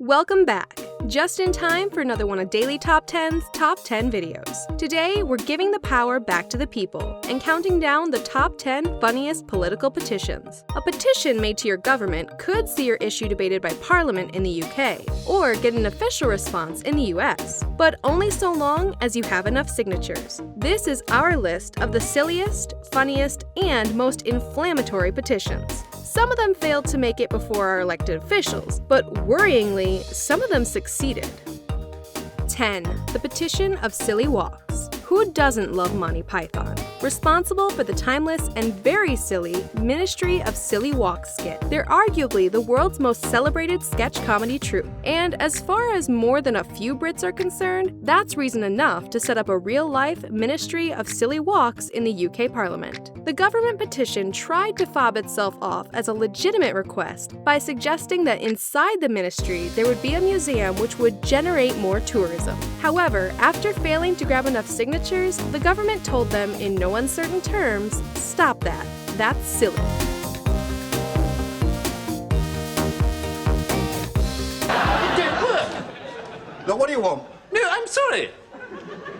Welcome back. Just in time for another one of Daily Top 10's Top 10 videos. Today, we're giving the power back to the people and counting down the top 10 funniest political petitions. A petition made to your government could see your issue debated by Parliament in the UK, or get an official response in the US, but only so long as you have enough signatures. This is our list of the silliest, funniest, and most inflammatory petitions. Some of them failed to make it before our elected officials, but worryingly, some of them succeeded. 10. The Petition of Silly Walks. Who doesn't love Monty Python? Responsible for the timeless and very silly Ministry of Silly Walks skit. They're arguably the world's most celebrated sketch comedy troupe. And as far as more than a few Brits are concerned, that's reason enough to set up a real-life Ministry of Silly Walks in the UK Parliament. The government petition tried to fob itself off as a legitimate request by suggesting that inside the ministry there would be a museum which would generate more tourism. However, after failing to grab enough signatures, the government told them in no uncertain terms, stop that. That's silly. It didn't work. Now, what do you want? No, I'm sorry.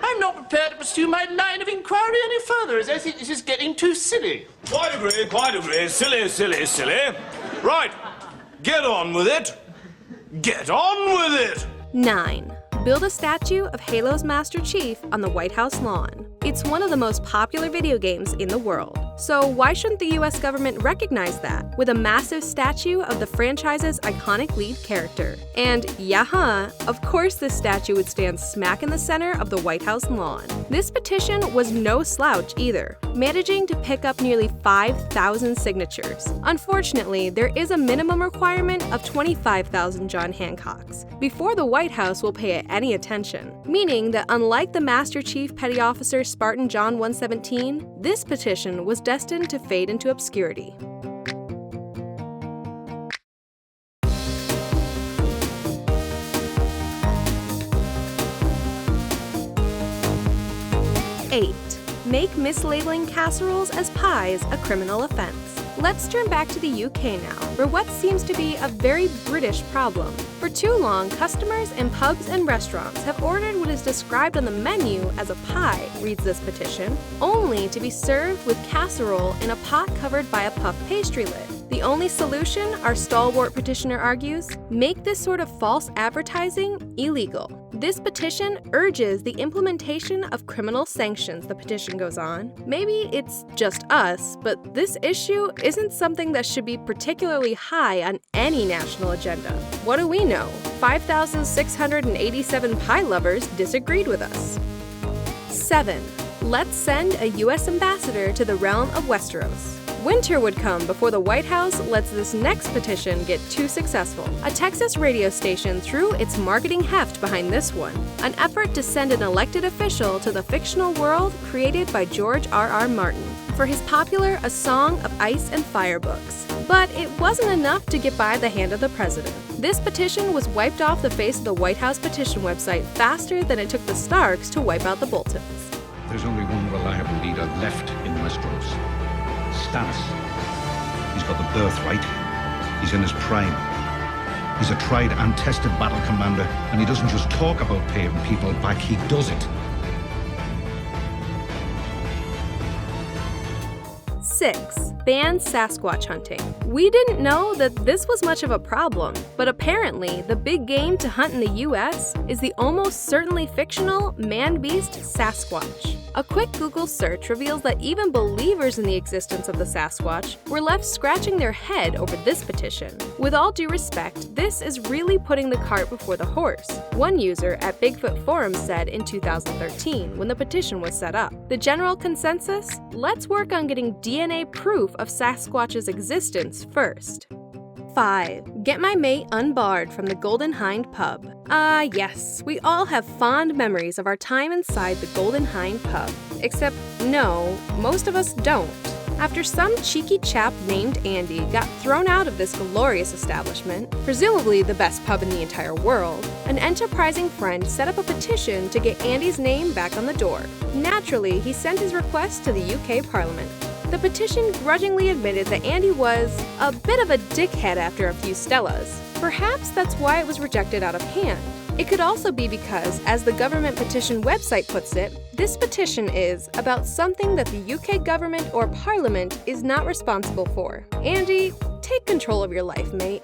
I'm not prepared to pursue my line of inquiry any further, as I think this is getting too silly. Quite agree, quite agree. Silly, silly, silly. Right, get on with it. Get on with it! 9. Build a statue of Halo's Master Chief on the White House lawn. It's one of the most popular video games in the world. So why shouldn't the US government recognize that with a massive statue of the franchise's iconic lead character? And of course this statue would stand smack in the center of the White House lawn. This petition was no slouch either, managing to pick up nearly 5,000 signatures. Unfortunately, there is a minimum requirement of 25,000 John Hancocks before the White House will pay it any attention, meaning that unlike the Master Chief Petty Officer Spartan John 117, this petition was destined to fade into obscurity. 8. Make mislabeling casseroles as pies a criminal offense. Let's turn back to the UK now, for what seems to be a very British problem. For too long, customers in pubs and restaurants have ordered what is described on the menu as a pie, reads this petition, only to be served with casserole in a pot covered by a puff pastry lid. The only solution, our stalwart petitioner argues, make this sort of false advertising illegal. This petition urges the implementation of criminal sanctions, the petition goes on. Maybe it's just us, but this issue isn't something that should be particularly high on any national agenda. What do we know? 5,687 pie lovers disagreed with us. 7. Let's send a US ambassador to the realm of Westeros. Winter would come before the White House lets this next petition get too successful. A Texas radio station threw its marketing heft behind this one, an effort to send an elected official to the fictional world created by George R.R. Martin for his popular A Song of Ice and Fire books. But it wasn't enough to get by the hand of the president. This petition was wiped off the face of the White House petition website faster than it took the Starks to wipe out the Boltons. There's only one reliable leader left in Westeros. Stannis. He's got the birthright. He's in his prime. He's a tried and tested battle commander, and he doesn't just talk about paying people back, he does it. 6. Ban Sasquatch hunting. We didn't know that this was much of a problem, but apparently the big game to hunt in the US is the almost certainly fictional man-beast Sasquatch. A quick Google search reveals that even believers in the existence of the Sasquatch were left scratching their head over this petition. With all due respect, this is really putting the cart before the horse, one user at Bigfoot Forum said in 2013 when the petition was set up. The general consensus? Let's work on getting DNA proof of Sasquatch's existence first. 5. Get my mate Unbarred from the Golden Hind pub. Yes, we all have fond memories of our time inside the Golden Hind pub. Except, no, most of us don't. After some cheeky chap named Andy got thrown out of this glorious establishment, presumably the best pub in the entire world, an enterprising friend set up a petition to get Andy's name back on the door. Naturally, he sent his request to the UK Parliament. The petition grudgingly admitted that Andy was a bit of a dickhead after a few Stellas. Perhaps that's why it was rejected out of hand. It could also be because, as the government petition website puts it, this petition is about something that the UK government or parliament is not responsible for. Andy, take control of your life, mate.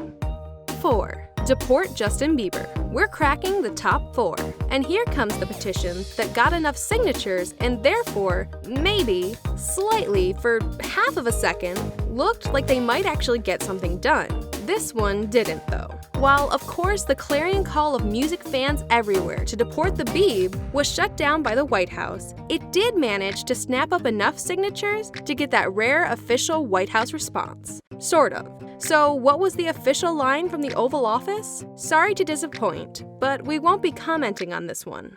4. Deport Justin Bieber. We're cracking the top 4. And here comes the petition that got enough signatures and therefore, maybe, slightly, for half of a second, looked like they might actually get something done. This one didn't, though. While, of course, the clarion call of music fans everywhere to deport the Bieb was shut down by the White House, it did manage to snap up enough signatures to get that rare official White House response. Sort of. So what was the official line from the Oval Office? Sorry to disappoint, but we won't be commenting on this one.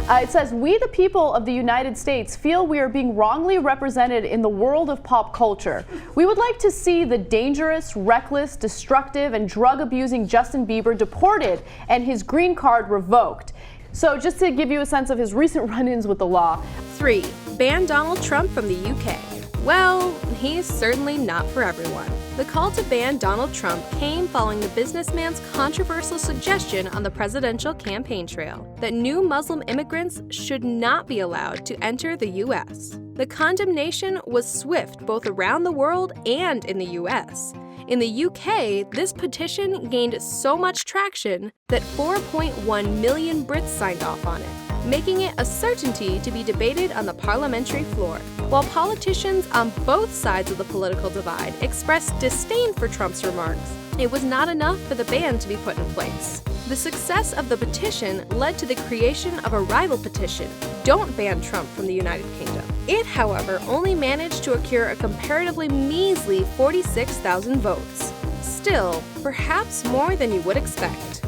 It says, we the people of the United States feel we are being wrongly represented in the world of pop culture. We would like to see the dangerous, reckless, destructive, and drug-abusing Justin Bieber deported and his green card revoked. So just to give you a sense of his recent run-ins with the law. 3. Ban Donald Trump from the UK. Well, he's certainly not for everyone. The call to ban Donald Trump came following the businessman's controversial suggestion on the presidential campaign trail that new Muslim immigrants should not be allowed to enter the U.S. The condemnation was swift both around the world and in the U.S. In the UK, this petition gained so much traction that 4.1 million Brits signed off on it, making it a certainty to be debated on the parliamentary floor. While politicians on both sides of the political divide expressed disdain for Trump's remarks, it was not enough for the ban to be put in place. The success of the petition led to the creation of a rival petition, Don't Ban Trump from the United Kingdom. It, however, only managed to accrue a comparatively measly 46,000 votes. Still, perhaps more than you would expect.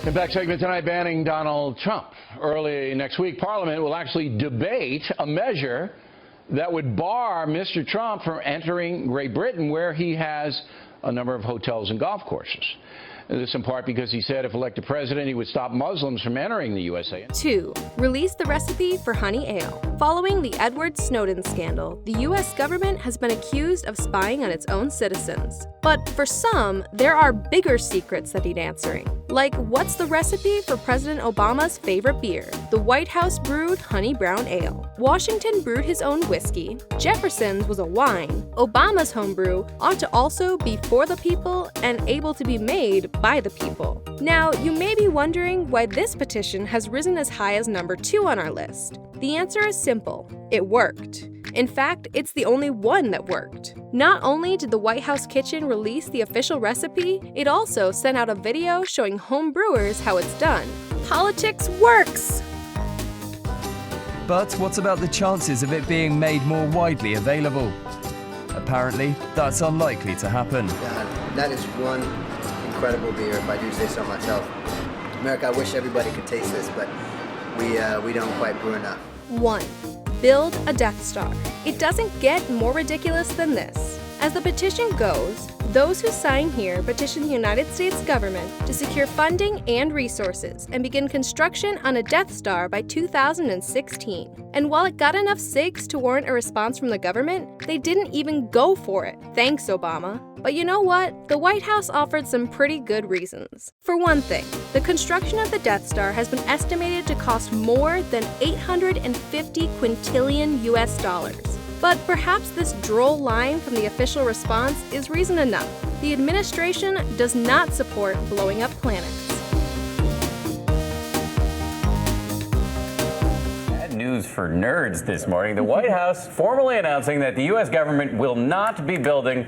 Impact segment tonight, banning Donald Trump. Early next week, Parliament will actually debate a measure that would bar Mr. Trump from entering Great Britain, where he has a number of hotels and golf courses. This in part because he said if elected president, he would stop Muslims from entering the USA. 2. Release the recipe for honey ale. Following the Edward Snowden scandal, the U.S. government has been accused of spying on its own citizens. But for some, there are bigger secrets that need answering. Like, what's the recipe for President Obama's favorite beer, the White House brewed honey brown ale? Washington brewed his own whiskey, Jefferson's was a wine, Obama's homebrew ought to also be for the people and able to be made by the people. Now, you may be wondering why this petition has risen as high as number 2 on our list. The answer is simple. It worked. In fact, it's the only one that worked. Not only did the White House kitchen release the official recipe, it also sent out a video showing home brewers how it's done. Politics works! But what about the chances of it being made more widely available? Apparently, that's unlikely to happen. That is one incredible beer, if I do say so myself. America, I wish everybody could taste this, but we don't quite brew enough. 1. Build a Death Star. It doesn't get more ridiculous than this. As the petition goes, those who sign here petition the United States government to secure funding and resources and begin construction on a Death Star by 2016. And while it got enough SIGs to warrant a response from the government, they didn't even go for it. Thanks, Obama. But you know what? The White House offered some pretty good reasons. For one thing, the construction of the Death Star has been estimated to cost more than $850 quintillion US. But perhaps this droll line from the official response is reason enough. The administration does not support blowing up planets. News for nerds this morning. The White House formally announcing that the U.S. government will not be building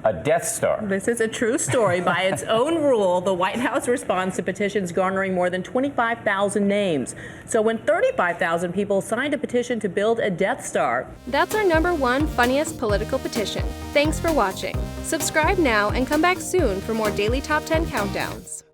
a Death Star. This is a true story. By its own rule, the White House responds to petitions garnering more than 25,000 names. So when 35,000 people signed a petition to build a Death Star. That's our number 1 funniest political petition. Thanks for watching. Subscribe now and come back soon for more daily top 10 countdowns.